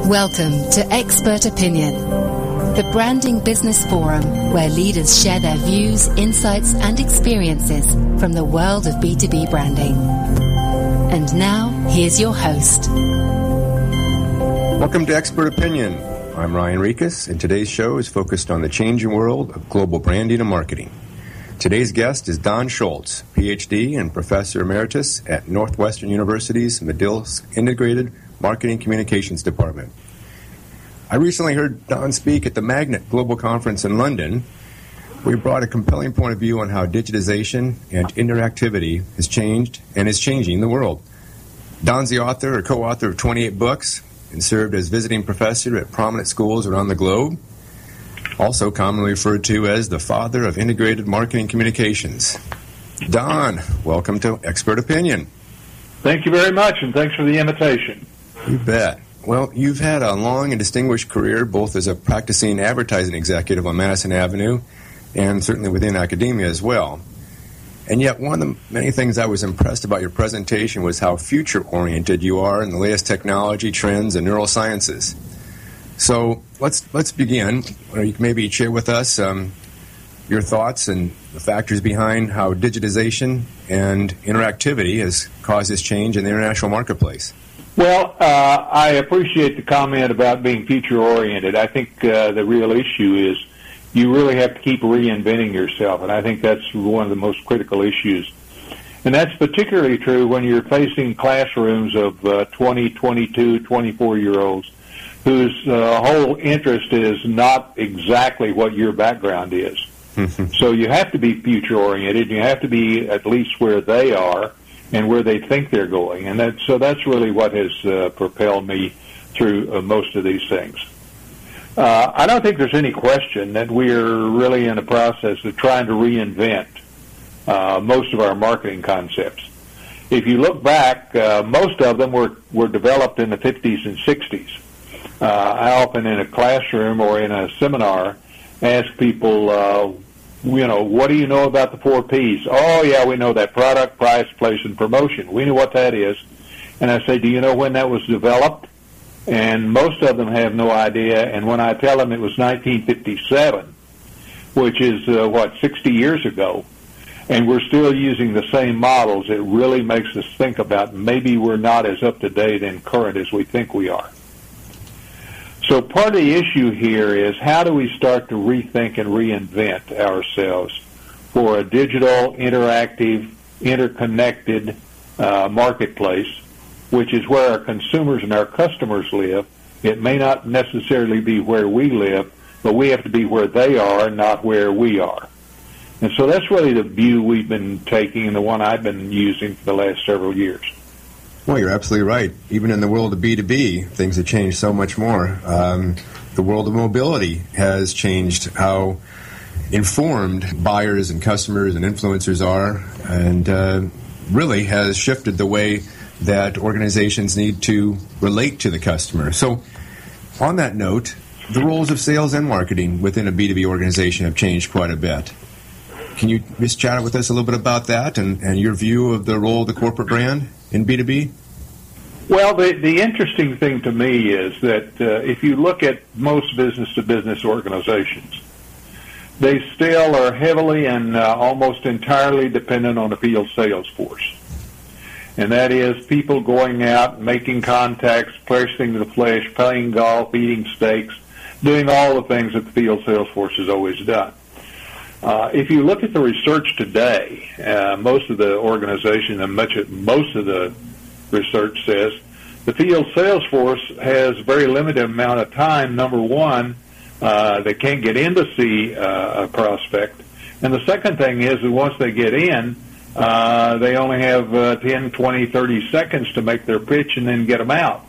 Welcome to Expert Opinion, the branding business forum where leaders share their views, insights, and experiences from the world of B2B branding. And now, here's your host. Welcome to Expert Opinion. I'm Rieches, and today's show is focused on the changing world of global branding and marketing. Today's guest is Don Schultz, PhD and Professor Emeritus at Northwestern University's Medill Integrated Marketing Communications Department. I recently heard Don speak at the Magnet Global Conference in London, where he brought a compelling point of view on how digitization and interactivity has changed and is changing the world. Don's the author or co-author of 28 books and served as visiting professor at prominent schools around the globe, also commonly referred to as the father of integrated marketing communications. Don, welcome to Expert Opinion. Thank you very much, and thanks for the invitation. You bet. Well, you've had a long and distinguished career both as a practicing advertising executive on Madison Avenue and certainly within academia as well. And yet one of the many things I was impressed about your presentation was how future-oriented you are in the latest technology, trends, and neurosciences. So let's begin. You can maybe share with us your thoughts and the factors behind how digitization and interactivity has caused this change in the international marketplace. Well, I appreciate the comment about being future-oriented. I think the real issue is you really have to keep reinventing yourself, and I think that's one of the most critical issues. And that's particularly true when you're facing classrooms of 20, 22, 24-year-olds whose whole interest is not exactly what your background is. So you have to be future-oriented. You have to be at least where they are and where they think they're going. And that's really what has propelled me through most of these things. I don't think there's any question that we're really in the process of trying to reinvent most of our marketing concepts. If you look back, most of them were developed in the 50s and 60s. I often in a classroom or in a seminar ask people, what do you know about the 4 Ps? Oh, yeah, we know that: product, price, place, and promotion. We know what that is. And I say, do you know when that was developed? And most of them have no idea. And when I tell them it was 1957, which is, 60 years ago, and we're still using the same models, it really makes us think about maybe we're not as up-to-date and current as we think we are. So part of the issue here is how do we start to rethink and reinvent ourselves for a digital, interactive, interconnected marketplace, which is where our consumers and our customers live. It may not necessarily be where we live, but we have to be where they are, not where we are. And so that's really the view we've been taking and the one I've been using for the last several years. Well, you're absolutely right. Even in the world of B2B, things have changed so much more. The world of mobility has changed how informed buyers and customers and influencers are, and really has shifted the way that organizations need to relate to the customer. So on that note, the roles of sales and marketing within a B2B organization have changed quite a bit. Can you just chat with us a little bit about that and your view of the role of the corporate brand in B2B? Well, the interesting thing to me is that if you look at most business-to-business organizations, they still are heavily and almost entirely dependent on the field sales force. And that is people going out, making contacts, placing the flesh, playing golf, eating steaks, doing all the things that the field sales force has always done. If you look at the research today, most of the organization and most of the research says the field sales force has a very limited amount of time. Number one, they can't get in to see a prospect. And the second thing is that once they get in, they only have 10, 20, 30 seconds to make their pitch and then get them out.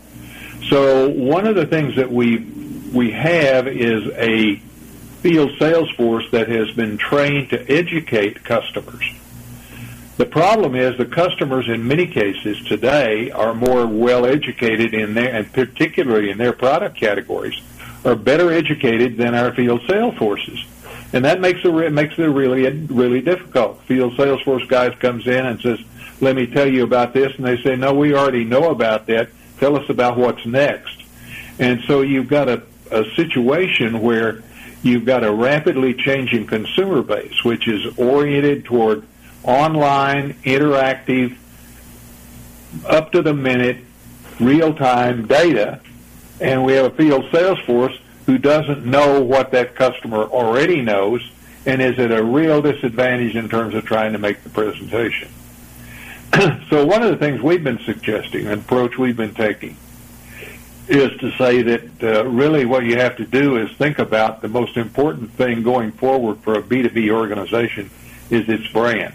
So one of the things that we have is a field sales force that has been trained to educate customers. The problem is the customers in many cases today are more well educated and particularly in their product categories, are better educated than our field sales forces. And that makes it really difficult. Field sales force guys comes in and says, let me tell you about this, and they say, no, we already know about that. Tell us about what's next. And so you've got a situation where you've got a rapidly changing consumer base, which is oriented toward online, interactive, up-to-the-minute, real-time data, and we have a field sales force who doesn't know what that customer already knows and is at a real disadvantage in terms of trying to make the presentation. So one of the things we've been suggesting, an approach we've been taking, is to say that really what you have to do is think about the most important thing going forward for a B2B organization is its brand.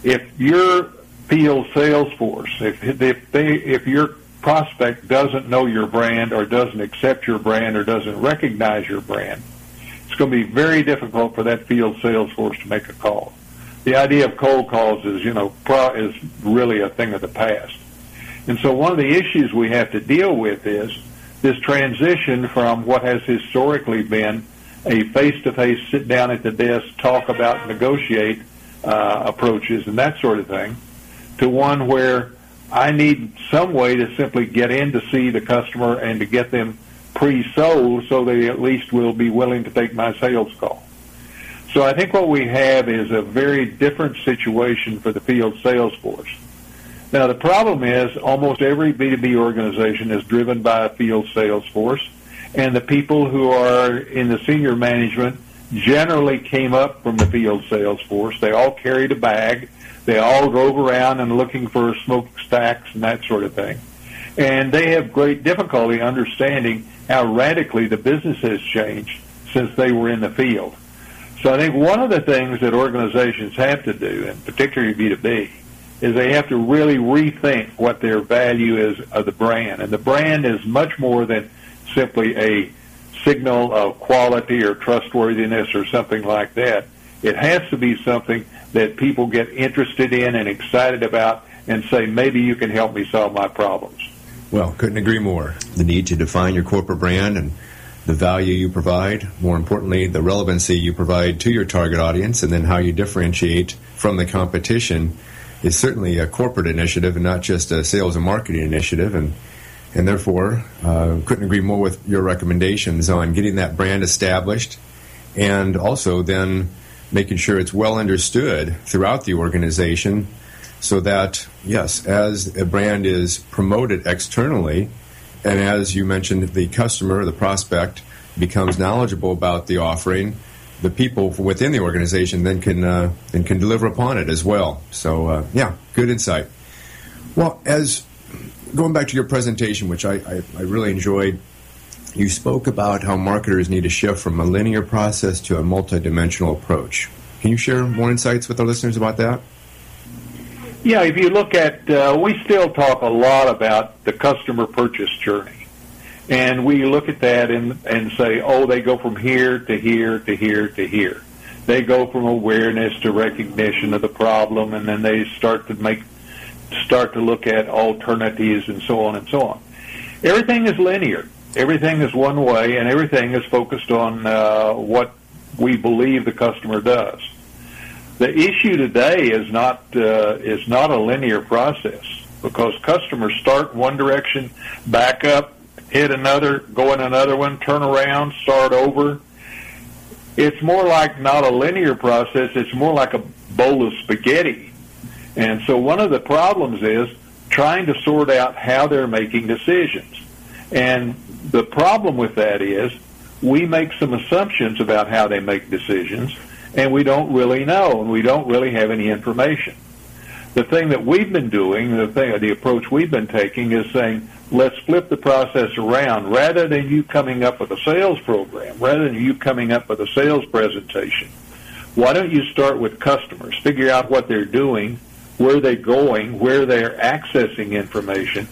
If your field sales force, if your prospect doesn't know your brand or doesn't accept your brand or doesn't recognize your brand, it's going to be very difficult for that field sales force to make a call. The idea of cold calls is, is really a thing of the past. And so one of the issues we have to deal with is this transition from what has historically been a face-to-face, sit down at the desk, talk about, negotiate approaches and that sort of thing, to one where I need some way to simply get in to see the customer and to get them pre-sold so they at least will be willing to take my sales call. So I think what we have is a very different situation for the field sales force. Now, the problem is almost every B2B organization is driven by a field sales force, and the people who are in the senior management generally came up from the field sales force. They all carried a bag. They all drove around and looking for smokestacks and that sort of thing. And they have great difficulty understanding how radically the business has changed since they were in the field. So I think one of the things that organizations have to do, and particularly B2B, is they have to really rethink what their value is of the brand. And the brand is much more than simply a signal of quality or trustworthiness or something like that. It has to be something that people get interested in and excited about and say, maybe you can help me solve my problems. Well, couldn't agree more. The need to define your corporate brand and the value you provide, more importantly, the relevancy you provide to your target audience, and then how you differentiate from the competition is certainly a corporate initiative and not just a sales and marketing initiative. And therefore, couldn't agree more with your recommendations on getting that brand established and also then making sure it's well understood throughout the organization so that, yes, as a brand is promoted externally, and as you mentioned, the customer, the prospect, becomes knowledgeable about the offering, the people within the organization then can deliver upon it as well. So, good insight. Well, as going back to your presentation, which I really enjoyed, you spoke about how marketers need to shift from a linear process to a multidimensional approach. Can you share more insights with our listeners about that? Yeah, if you look at, we still talk a lot about the customer purchase journey. And we look at that and say, oh, they go from here to here to here to here. They go from awareness to recognition of the problem, and then they start to look at alternatives and so on and so on. Everything is linear. Everything is one way, and everything is focused on what we believe the customer does. The issue today is not a linear process, because customers start one direction, back up, hit another, go in another one, turn around, start over. It's more like not a linear process. It's more like a bowl of spaghetti. And so one of the problems is trying to sort out how they're making decisions. And the problem with that is we make some assumptions about how they make decisions, and we don't really know, and we don't really have any information. The thing that we've been doing, the approach we've been taking is saying, let's flip the process around. Rather than you coming up with a sales program, rather than you coming up with a sales presentation, why don't you start with customers, figure out what they're doing, where they're going, where they're accessing information,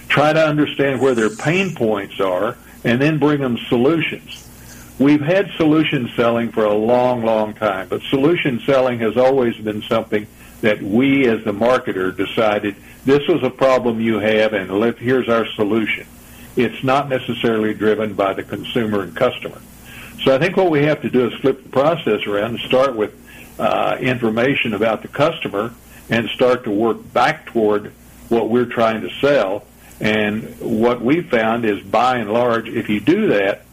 try to understand where their pain points are, and then bring them solutions. We've had solution selling for a long, long time, but solution selling has always been something that we as the marketer decided, this was a problem you have, and here's our solution. It's not necessarily driven by the consumer and customer. So I think what we have to do is flip the process around and start with information about the customer and start to work back toward what we're trying to sell, And what we found is, by and large, if you do that,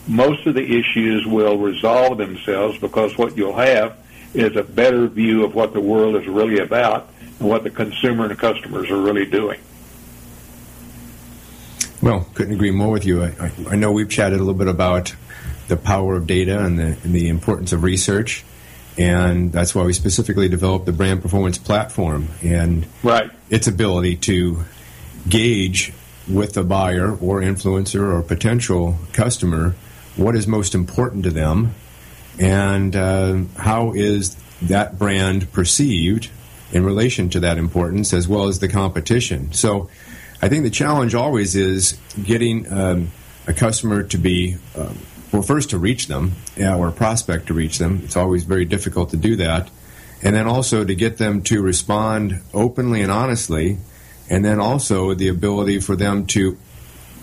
most of the issues will resolve themselves, because what you'll have is a better view of what the world is really about and what the consumer and the customers are really doing. Well, couldn't agree more with you. I know we've chatted a little bit about the power of data and the importance of research, and that's why we specifically developed the Brand Performance Platform and its ability to gauge with the buyer or influencer or potential customer what is most important to them and how is that brand perceived in relation to that importance, as well as the competition. So I think the challenge always is getting a customer to be, first to reach them, or a prospect to reach them. It's always very difficult to do that. And then also to get them to respond openly and honestly, and then also the ability for them to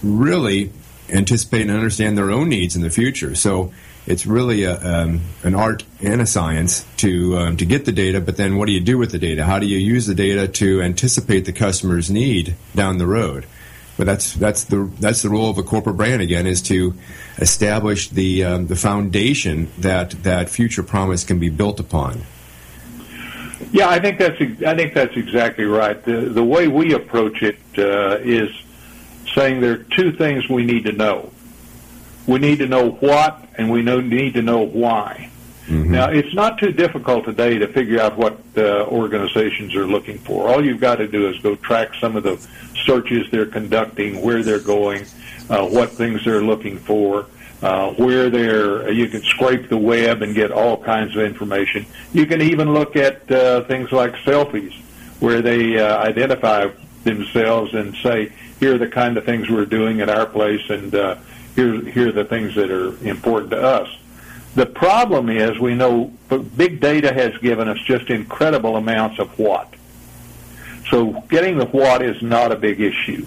really anticipate and understand their own needs in the future. So it's really an art and a science to get the data, but then what do you do with the data? How do you use the data to anticipate the customer's need down the road? But that's the role of a corporate brand, again, is to establish the foundation that future promise can be built upon. Yeah, I think that's exactly right. The way we approach it is saying there are two things we need to know. We need to know what, and we need to know why. Mm-hmm. Now, it's not too difficult today to figure out what organizations are looking for. All you've got to do is go track some of the searches they're conducting, where they're going, what things they're looking for, you can scrape the web and get all kinds of information. You can even look at things like selfies, where they identify themselves and say, here are the kind of things we're doing at our place, and here are the things that are important to us. The problem is, we know big data has given us just incredible amounts of what. So getting the what is not a big issue.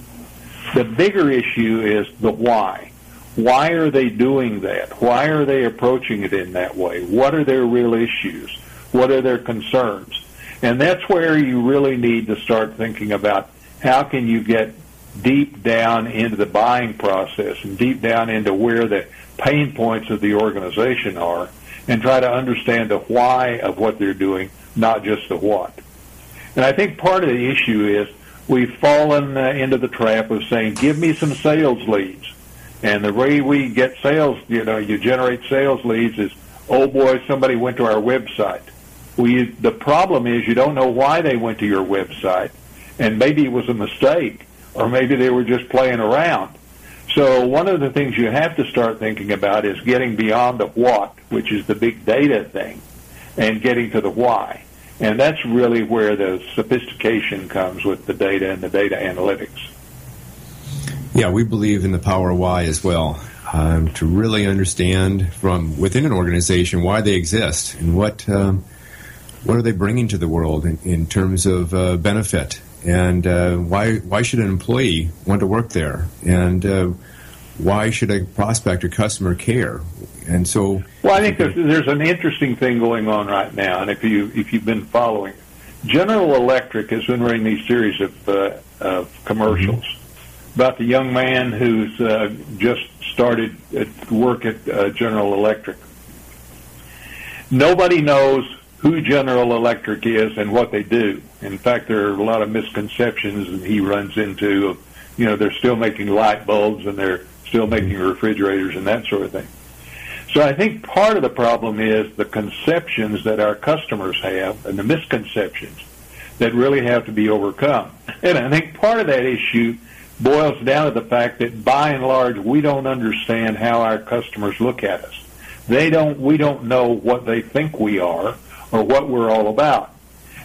The bigger issue is the why. Why are they doing that? Why are they approaching it in that way? What are their real issues? What are their concerns? And that's where you really need to start thinking about how can you get deep down into the buying process and deep down into where the pain points of the organization are, and try to understand the why of what they're doing, not just the what. And I think part of the issue is we've fallen into the trap of saying, give me some sales leads. And the way we get sales, you generate sales leads is, oh boy, somebody went to our website. The problem is you don't know why they went to your website, and maybe it was a mistake, or maybe they were just playing around. So one of the things you have to start thinking about is getting beyond the what, which is the big data thing, and getting to the why. And that's really where the sophistication comes with the data and the data analytics. Yeah, we believe in the power of why as well, to really understand from within an organization why they exist and what are they bringing to the world in terms of benefit. And why should an employee want to work there? And why should a prospect or customer care? And so, well, I think there's an interesting thing going on right now, and if you've been following, General Electric has been running these series of commercials about the young man who's just started work at General Electric. Nobody knows who General Electric is and what they do. In fact, there are a lot of misconceptions that he runs into. They're still making light bulbs and they're still making refrigerators and that sort of thing. So I think part of the problem is the conceptions that our customers have and the misconceptions that really have to be overcome. And I think part of that issue boils down to the fact that by and large we don't understand how our customers look at us. We don't know what they think we are or what we're all about.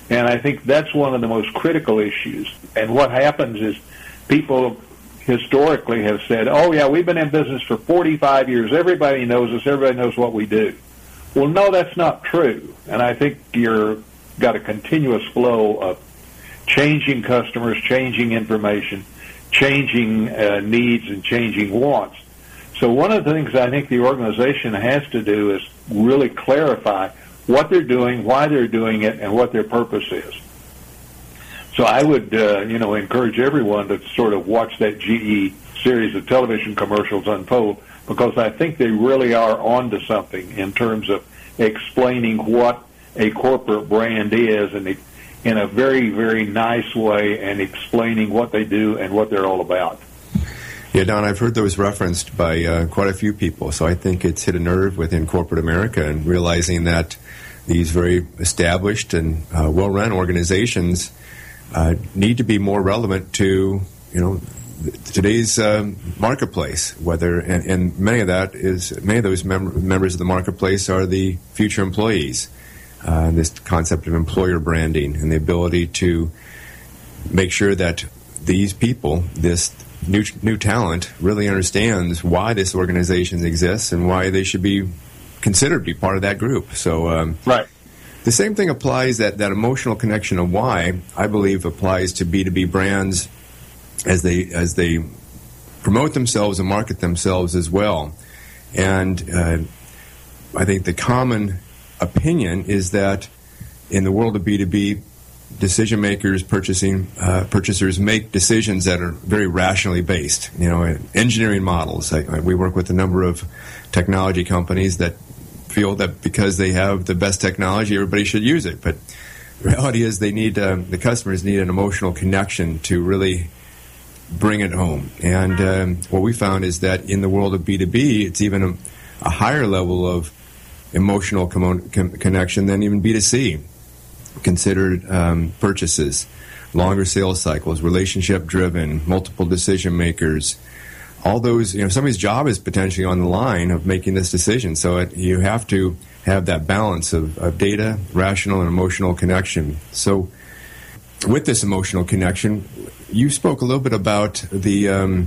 And I think that's one of the most critical issues. And what happens is people historically have said, oh, yeah, we've been in business for 45 years. Everybody knows us. Everybody knows what we do. Well, no, that's not true. And I think you've got a continuous flow of changing customers, changing information, changing needs, and changing wants. So one of the things I think the organization has to do is really clarify what they're doing, why they're doing it, and what their purpose is. So I would, encourage everyone to sort of watch that GE series of television commercials unfold, because I think they really are onto something in terms of explaining what a corporate brand is, and in a very, very nice way, and explaining what they do and what they're all about. Yeah, Don, I've heard those referenced by quite a few people, so I think it's hit a nerve within corporate America, and realizing that these very established and well-run organizations need to be more relevant to, today's marketplace. And many of those members of the marketplace are the future employees. This concept of employer branding and the ability to make sure that these people, this new talent, really understands why this organization exists and why they should be considered to be part of that group. So, right. The same thing applies, that emotional connection of why, I believe, applies to B2B brands as they promote themselves and market themselves as well. And I think the common opinion is that in the world of B2B, decision makers, purchasers make decisions that are very rationally based. Engineering models. We work with a number of technology companies that feel that because they have the best technology, everybody should use it. But the reality is, the customers need an emotional connection to really bring it home. And what we found is that in the world of B2B, it's even a higher level of emotional connection than even B2C. Considered purchases, longer sales cycles, relationship-driven, multiple decision makers. All those, somebody's job is potentially on the line of making this decision. So you have to have that balance of data, rational, and emotional connection. So with this emotional connection, you spoke a little bit about the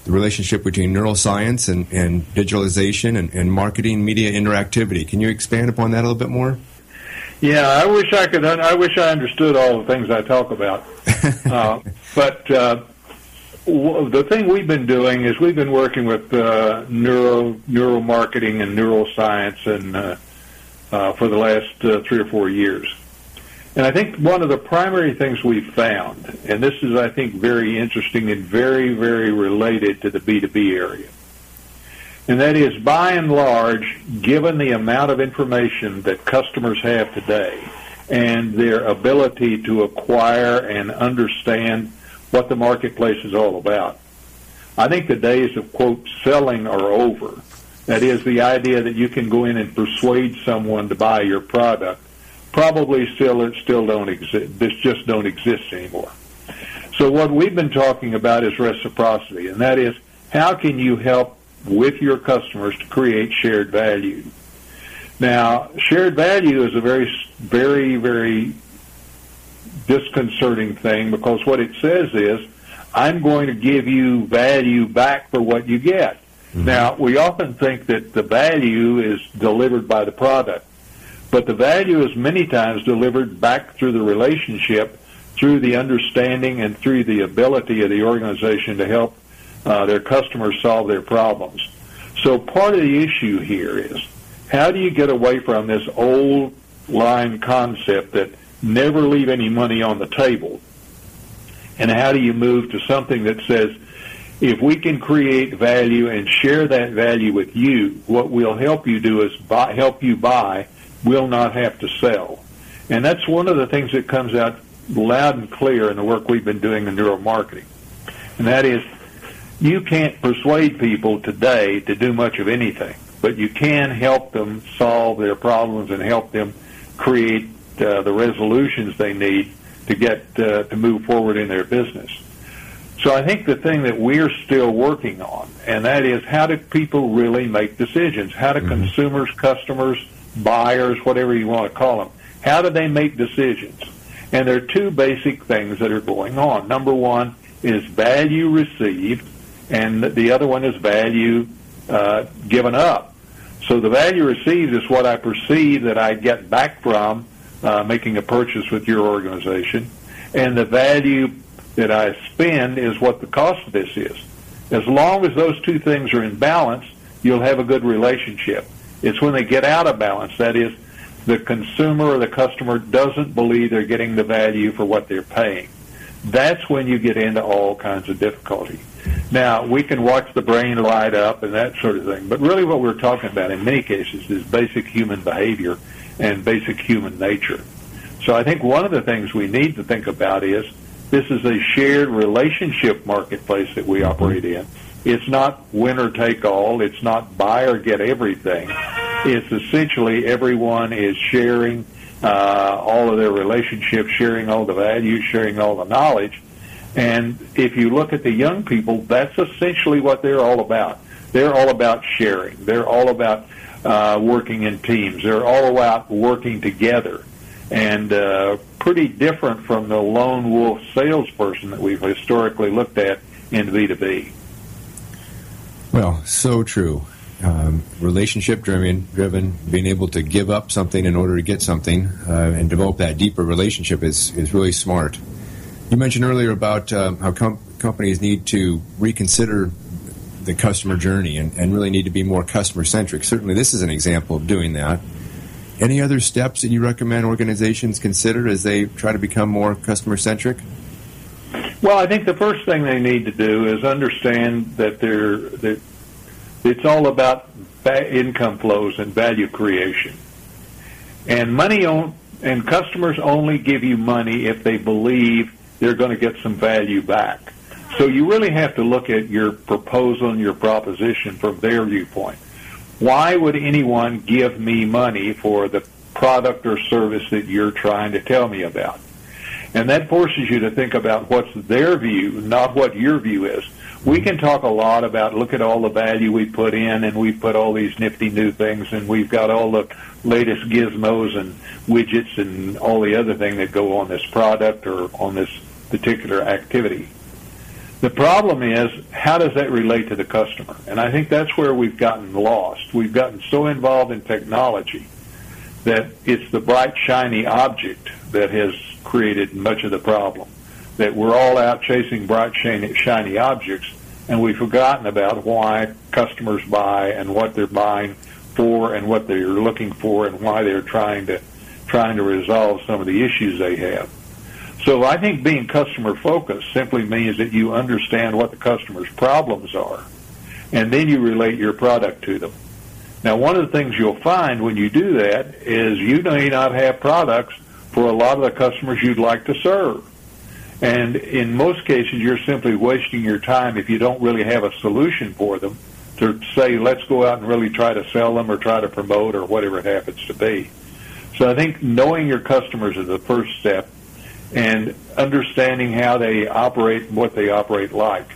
relationship between neuroscience and digitalization and marketing media interactivity. Can you expand upon that a little bit more? Yeah, I wish I understood all the things I talk about. But the thing we've been doing is we've been working with neuromarketing and neuroscience and for the last 3 or 4 years. And I think one of the primary things we've found, and this is, I think, very interesting and very, very related to the B2B area, and that is, by and large, given the amount of information that customers have today and their ability to acquire and understand what the marketplace is all about, I think the days of, quote, selling are over. That is, the idea that you can go in and persuade someone to buy your product probably still don't exist. This just don't exist anymore. So what we've been talking about is reciprocity, and that is, how can you help with your customers to create shared value? Now, shared value is a very, very, very disconcerting thing, because what it says is, I'm going to give you value back for what you get. Mm-hmm. Now, we often think that the value is delivered by the product, but the value is many times delivered back through the relationship, through the understanding, and through the ability of the organization to help their customers solve their problems. So part of the issue here is, how do you get away from this old line concept that never leave any money on the table? And how do you move to something that says, if we can create value and share that value with you, what we'll help you do is help you buy, we'll not have to sell. And that's one of the things that comes out loud and clear in the work we've been doing in neuromarketing. And that is, you can't persuade people today to do much of anything, but you can help them solve their problems and help them create the resolutions they need to get to move forward in their business. So I think the thing that we're still working on, and that is, how do people really make decisions? How do consumers, customers, buyers, whatever you want to call them, how do they make decisions? And there are two basic things that are going on. Number one is value received, and the other one is value given up. So the value received is what I perceive that I get back from making a purchase with your organization, and the value that I spend is what the cost of this is. As long as those two things are in balance, you'll have a good relationship. It's when they get out of balance, that is, the consumer or the customer doesn't believe they're getting the value for what they're paying. that's when you get into all kinds of difficulty. Now, we can watch the brain light up and that sort of thing, but really what we're talking about in many cases is basic human behavior and basic human nature. So I think one of the things we need to think about is this is a shared relationship marketplace that we operate in. It's not winner take all. It's not buy or get everything. It's essentially everyone is sharing all of their relationships, sharing all the values, sharing all the knowledge. And if you look at the young people, that's essentially what they're all about. They're all about sharing. They're all about working in teams. They're all about working together. And pretty different from the lone wolf salesperson that we've historically looked at in B2B. Well, so true. Relationship driven, being able to give up something in order to get something and develop that deeper relationship is really smart. You mentioned earlier about how companies need to reconsider the customer journey and really need to be more customer-centric. Certainly this is an example of doing that. Any other steps that you recommend organizations consider as they try to become more customer-centric? Well, I think the first thing they need to do is understand that it's all about income flows and value creation. And and customers only give you money if they believe they're going to get some value back. So you really have to look at your proposal and your proposition from their viewpoint. Why would anyone give me money for the product or service that you're trying to tell me about? And that forces you to think about what's their view, not what your view is. We can talk a lot about, look at all the value we put in, and we put all these nifty new things, and we've got all the latest gizmos and widgets and all the other things that go on this product or on this particular activity. The problem is, how does that relate to the customer? And I think that's where we've gotten lost. We've gotten so involved in technology that it's the bright, shiny object that has created much of the problem. That we're all out chasing bright, shiny objects, and we've forgotten about why customers buy and what they're buying for and what they're looking for and why they're trying to resolve some of the issues they have. So I think being customer-focused simply means that you understand what the customer's problems are, and then you relate your product to them. Now, one of the things you'll find when you do that is you may not have products for a lot of the customers you'd like to serve. And in most cases, you're simply wasting your time if you don't really have a solution for them to say, let's go out and really try to sell them or try to promote or whatever it happens to be. So I think knowing your customers is the first step, and understanding how they operate and what they operate like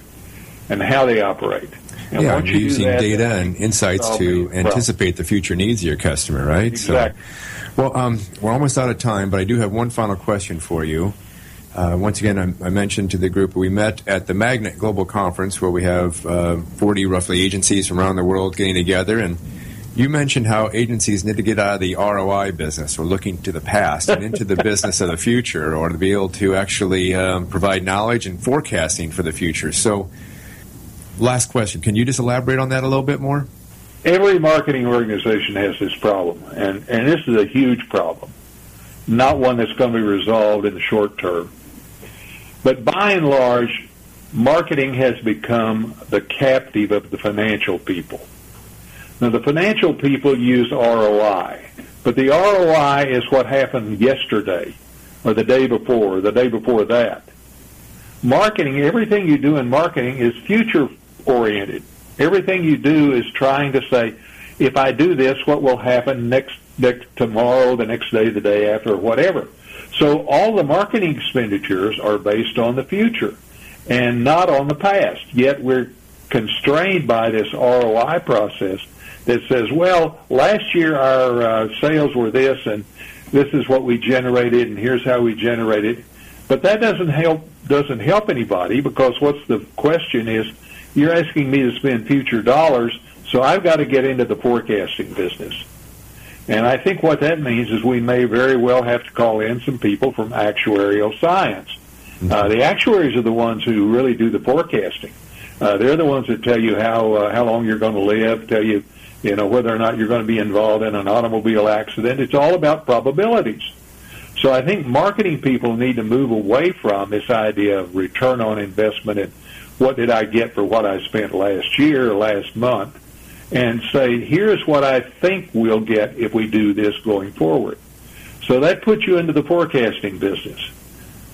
and how they operate. And once you using data and insights to anticipate the future needs of your customer, right? Exactly. So, well, we're almost out of time, but I do have one final question for you. Once again, I mentioned to the group we met at the Magnet Global Conference, where we have 40 roughly agencies from around the world getting together, and you mentioned how agencies need to get out of the ROI business, or looking to the past, and into the business of the future, or to be able to actually provide knowledge and forecasting for the future. So, last question. Can you just elaborate on that a little bit more? Every marketing organization has this problem, and this is a huge problem, not one that's going to be resolved in the short term. But by and large, marketing has become the captive of the financial people. Now, the financial people use ROI, but the ROI is what happened yesterday or the day before that. Marketing, everything you do in marketing is future-oriented. Everything you do is trying to say, if I do this, what will happen next tomorrow, the next day, the day after, or whatever. So all the marketing expenditures are based on the future and not on the past. Yet we're constrained by this ROI process that says, well, last year our sales were this, and this is what we generated, and here's how we generated. But that doesn't help anybody, because what's the question is, you're asking me to spend future dollars, so I've got to get into the forecasting business. And I think what that means is we may very well have to call in some people from actuarial science. The actuaries are the ones who really do the forecasting. They're the ones that tell you how long you're going to live, tell you, whether or not you're going to be involved in an automobile accident. It's all about probabilities. So I think marketing people need to move away from this idea of return on investment and what did I get for what I spent last year or last month, and say, here's what I think we'll get if we do this going forward. So that puts you into the forecasting business.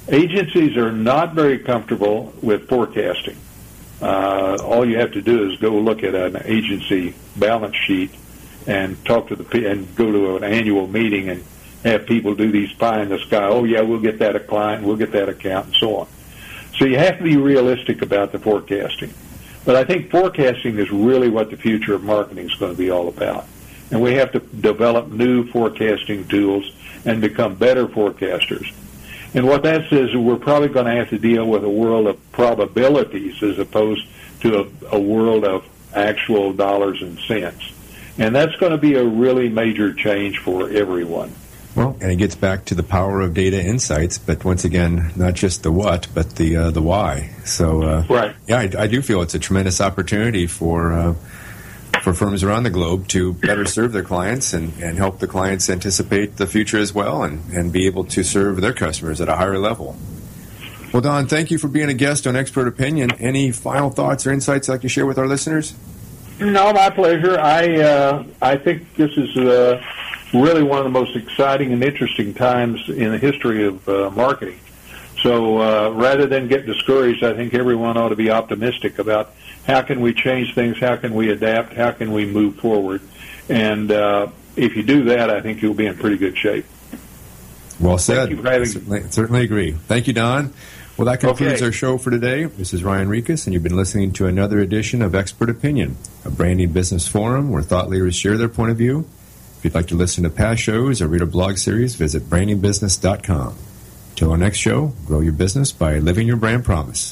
Agencies are not very comfortable with forecasting. All you have to do is go look at an agency balance sheet and talk to and go to an annual meeting and have people do these pie in the sky. Oh yeah, we'll get that a client, we'll get that account, and so on. So you have to be realistic about the forecasting. But I think forecasting is really what the future of marketing is going to be all about. And we have to develop new forecasting tools and become better forecasters. And what that says is we're probably going to have to deal with a world of probabilities as opposed to a world of actual dollars and cents. And that's going to be a really major change for everyone. Well, and it gets back to the power of data insights, but once again, not just the what, but the why. So, right. Yeah, I do feel it's a tremendous opportunity for firms around the globe to better serve their clients and help the clients anticipate the future as well and be able to serve their customers at a higher level. Well, Don, thank you for being a guest on Expert Opinion. Any final thoughts or insights you'd like to share with our listeners? No, my pleasure. I think this is really one of the most exciting and interesting times in the history of marketing. So rather than get discouraged, I think everyone ought to be optimistic about how can we change things, how can we adapt, how can we move forward. And if you do that, I think you'll be in pretty good shape. Well said. Thank you for having certainly agree. Thank you, Don. Well, that concludes our show for today. This is Ryan Rieches, and you've been listening to another edition of Expert Opinion, a branding business forum where thought leaders share their point of view. If you'd like to listen to past shows or read a blog series, visit brandingbusiness.com. Till our next show, grow your business by living your brand promise.